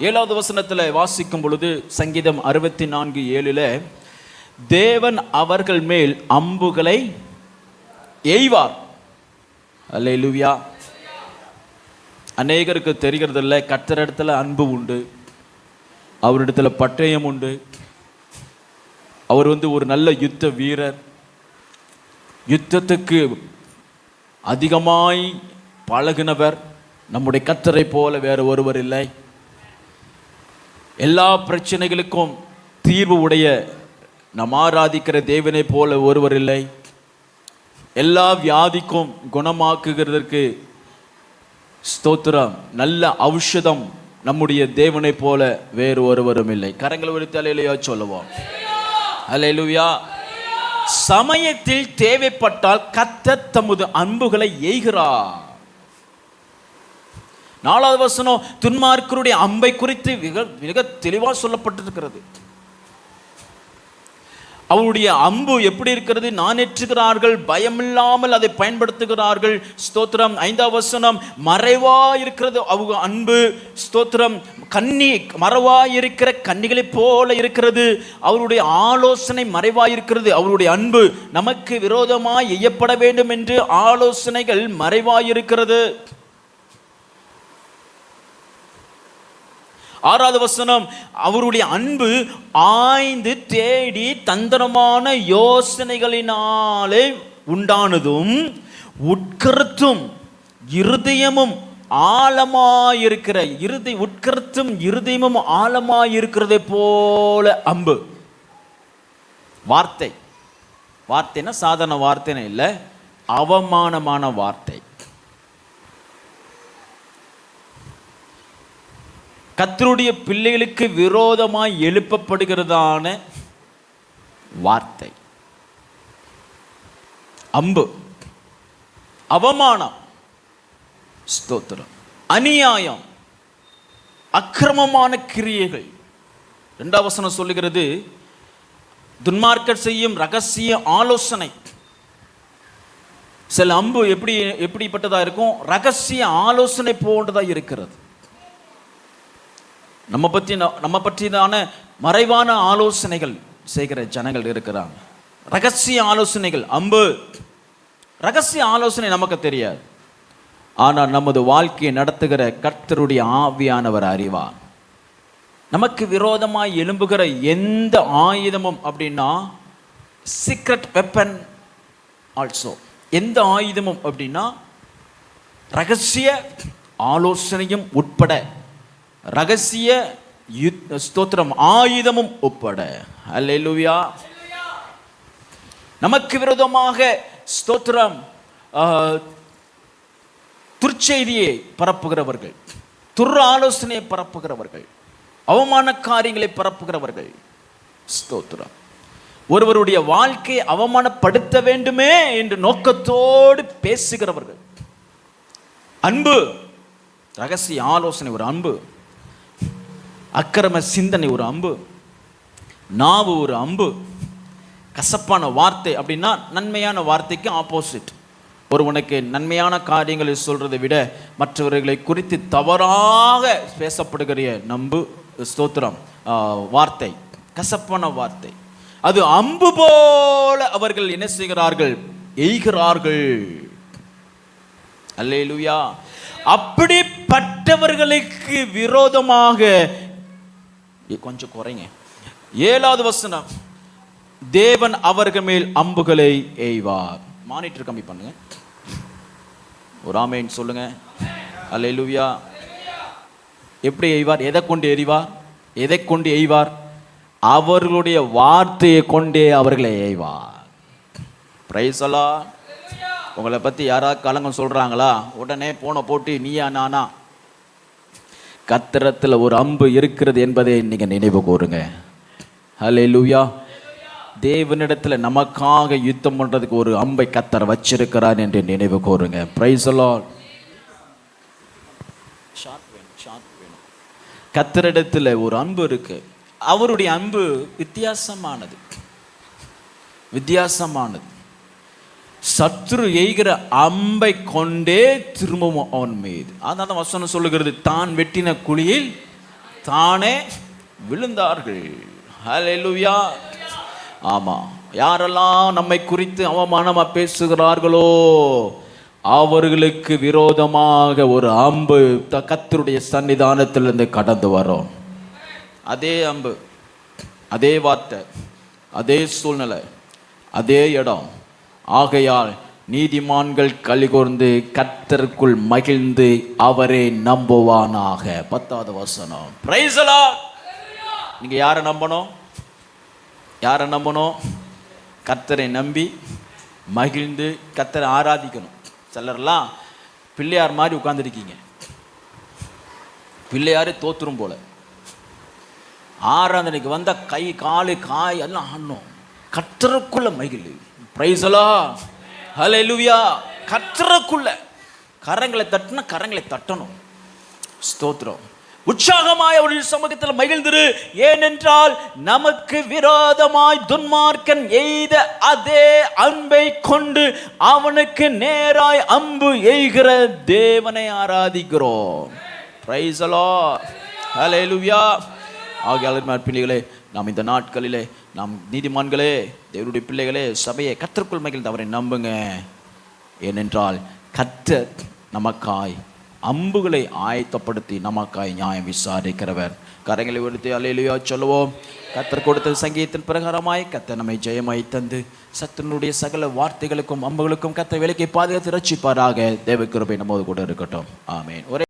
7வது வசனத்தில் வாசிக்கும் பொழுது சங்கீதம் 64:7 தேவன் அவர்கள் மேல் அம்புகளை எய்வார். அல்லேலூயா. அநேகருக்கு தெரிகிறதில்ல, கர்த்தரிடத்துல அன்பு உண்டு, அவரிடத்துல பட்டயம் உண்டு. அவர் ஒரு நல்ல யுத்த வீரர், யுத்தத்துக்கு அதிகமாய் பழகினவர். நம்முடைய கர்த்தரை போல வேறு ஒருவர் இல்லை. எல்லா பிரச்சனைகளுக்கும் தீர்வு உடைய நாம் ஆராதிக்கிற தேவனை போல ஒருவர் இல்லை. எல்லா வியாதிக்கும் குணமாக்குகிறதற்கு ஸ்தோத்திரம், நல்ல ஔஷதம் நம்முடைய தேவனை போல வேறு ஒருவரும் இல்லை. கரங்களை உயர்த்தி அல்லேலூயா சொல்லுவோம். அல்லேலூயா. சமயத்தில் தேவைப்பட்டால் கர்த்தர் தமது அம்புகளை எய்கிறார். 4வது வசனம் துன்மார்க்கருடைய அம்பை குறித்து மிக தெளிவாக சொல்லப்பட்டிருக்கிறது. அவருடைய அம்பு எப்படி இருக்கிறது? நாணேற்றுகிறார்கள், பயமில்லாமல் அதை பயன்படுத்துகிறார்கள். ஸ்தோத்திரம். 5வது வசனம் மறைவா இருக்கிறது அவங்க அன்பு. ஸ்தோத்திரம். கன்னி மறைவாயிருக்கிற கன்னிகளைப் போல இருக்கிறது. அவருடைய ஆலோசனை மறைவாயிருக்கிறது. அவருடைய அன்பு நமக்கு விரோதமாய் எய்யப்பட வேண்டும் என்று ஆலோசனைகள் மறைவாயிருக்கிறது. 6வது வசனம் அவருடைய அன்பு ஆய்ந்து தேடி தந்திரமான யோசனைகளினாலே உண்டானதும் உட்கருத்தும் இருதயமும் ஆழமாயிருக்கிற உட்கருத்தும் இருதயமும் ஆழமாயிருக்கிறதை போல அம்பு. வார்த்தைன்னா சாதாரண வார்த்தைன்னு இல்லை, அவமானமான வார்த்தை. கர்த்தருடைய பிள்ளைகளுக்கு விரோதமாய் எழுப்பப்படுகிறதான வார்த்தை அம்பு. அவமானம், ஸ்தோத்திரம், அநியாயம், அக்கிரமமான கிரியைகள். 2வது வசனம் சொல்லுகிறது துன்மார்க்கர் செய்யும் ரகசிய ஆலோசனை. சில அம்பு எப்படிப்பட்டதா இருக்கும்? ரகசிய ஆலோசனை போன்றதா இருக்கிறது. நம்ம பற்றிதான மறைவான ஆலோசனைகள் செய்கிற ஜனங்கள் இருக்கிறாங்க. ரகசிய ஆலோசனைகள் அம்பு. ரகசிய ஆலோசனை நமக்கு தெரியாது, ஆனால் நமது வாழ்க்கையை நடத்துகிற கர்த்தருடைய ஆவியானவர் அறிவார். நமக்கு விரோதமாய் எழும்புகிற எந்த ஆயுதமும் அப்படின்னா சீக்ரெட் வெப்பன் ஆல்சோ. எந்த ஆயுதமும் அப்படின்னா ரகசிய ஆலோசனையும் உட்பட, ரகசிய ஸ்தோத்திரம் ஆயுதமும் உட்பட. அல்லேலூயா. நமக்கு விரோதமாக ஸ்தோத்திரம் துர்ச்செய்தியை பரப்புகிறவர்கள், துர் ஆலோசனையை பரப்புகிறவர்கள், அவமான காரியங்களை பரப்புகிறவர்கள், ஸ்தோத்திரம், ஒருவருடைய வாழ்க்கையை அவமானப்படுத்த வேண்டுமே என்று நோக்கத்தோடு பேசுகிறவர்கள். அன்பு, ரகசிய ஆலோசனை ஒரு அம்பு, அக்கிரம சிந்தனை ஒரு அம்பு, நாவு ஒரு அம்பு, கசப்பான வார்த்தை அப்படின்னா நன்மையான வார்த்தைக்கு ஆப்போசிட். ஒருவனுக்கு நன்மையான காரியங்களை சொல்றதை விட மற்றவர்களை குறித்து தவறாக பேசப்படுகிற நம்பு ஸ்தோத்திரம் வார்த்தை, கசப்பான வார்த்தை, அது அம்பு போல அவர்கள் என்ன செய்கிறார்கள்? எய்கிறார்கள். அல்லேலூயா. அப்படிப்பட்டவர்களுக்கு விரோதமாக கொஞ்சம் குறைங்க. 7வது வசனம் தேவன் அவர்கள் மேல் அம்புகளை எய்வார். மானிட்டர் கம்மி பண்ணுங்க. ஒரு ஆமென் சொல்லுங்க. அல்லேலூயா. எப்படி எய்வார்? எதை கொண்டு எறிவார்? எதை கொண்டு எய்வார்? அவர்களுடைய வார்த்தையை கொண்டே அவர்களை எய்வார். பிரைஸ் அல்லாஹ். உங்களை பற்றி யாராவது கலங்கம் சொல்கிறாங்களா? உடனே போன போட்டு நீயா நானா? கர்த்தரிடத்தில் ஒரு அம்பு இருக்கிறது என்பதை நீங்கள் நினைவு கூறுங்க. ஹல்லேலூயா. தேவனிடத்தில் நமக்காக யுத்தம் பண்ணுறதுக்கு ஒரு அம்பை கர்த்தர் வச்சிருக்கிறார் என்று நினைவு கூறுங்க. Price the Lord. கர்த்தரிடத்தில் ஒரு அம்பு இருக்கு. அவருடைய அன்பு வித்தியாசமானது. சத்துரு எய்கிற அம்பை கொண்டே திரும்பவும் அவன் மீது. அதான் வசனம் சொல்லுகிறது, தான் வெட்டின குழியில் தானே விழுந்தார்கள். ஹல்லேலூயா. ஆமா, யாரெல்லாம் நம்மை குறித்து அவமானமா பேசுகிறார்களோ அவர்களுக்கு விரோதமாக ஒரு அம்பு கர்த்தருடைய சன்னிதானத்திலிருந்து கடந்து வரும். அதே அம்பு, அதே வார்த்தை, அதே சூழ்நிலை, அதே இடம். ஆகையால் நீதிமான்கள் கலிகூர்ந்து கர்த்தருக்குள் மகிழ்ந்து அவரை நம்புவானாக. 10வது வசனம். Price the Lord. நீங்க யாரை நம்பணும்? யாரை நம்பணும்? கர்த்தரை நம்பி மகிழ்ந்து கர்த்தரை ஆராதிக்கணும். சிலர்லாம் பிள்ளையார் மாதிரி உட்கார்ந்துருக்கீங்க. பிள்ளையாரு தோத்துரும் போல. ஆராதனைக்கு வந்த கை காலு காய் எல்லாம் ஆடணும். கர்த்தருக்குள்ள மகிழ். Price the lord. ஹல்லேலூயா. கர்த்தருக்குள்ள கரங்களை தட்டினா கரங்களை தட்டணும். ஸ்தோத்திரம். உற்சாகமாய் அவருடைய சமூகத்தில் மகிழ்ந்திரு. ஏனென்றால் நமக்கு விரோதமாய் துன்மார்க்கன் எய்த அதே அம்பை கொண்டு அவனுக்கு நேராய் அம்பு எய்கிற தேவனை ஆராதிக்கிறோம். Praise the lord. ஹல்லேலூயா. ஆகையால் பிள்ளைகளே, நாம் இந்த நாட்களிலே நாம் நீதிமான்களே, தேவனுடைய பிள்ளைகளே, சபையை கர்த்தருக்குள் மகிழ்ந்து அவரை நம்புங்க. ஏனென்றால் கர்த்தர் நமக்காய் அம்புகளை ஆயத்தப்படுத்தி நமக்காய் நியாயம் விசாரிக்கிறவர். கரங்களை உயர்த்தி அல்லேலூயா சொல்லுவோம். கர்த்தர் கொடுத்த சங்கீதத்தின் பிரகாரமாய் கர்த்தர் நம்மை ஜெயமாய் தந்து சத்துனுடைய சகல வார்த்தைகளுக்கும் அம்புகளுக்கும் கர்த்தர் விலக்கி பாதுகாத்து ரட்சிப்பாராக. தேவ கிருபை நம்மோடு கூட இருக்கட்டும். ஆமென்.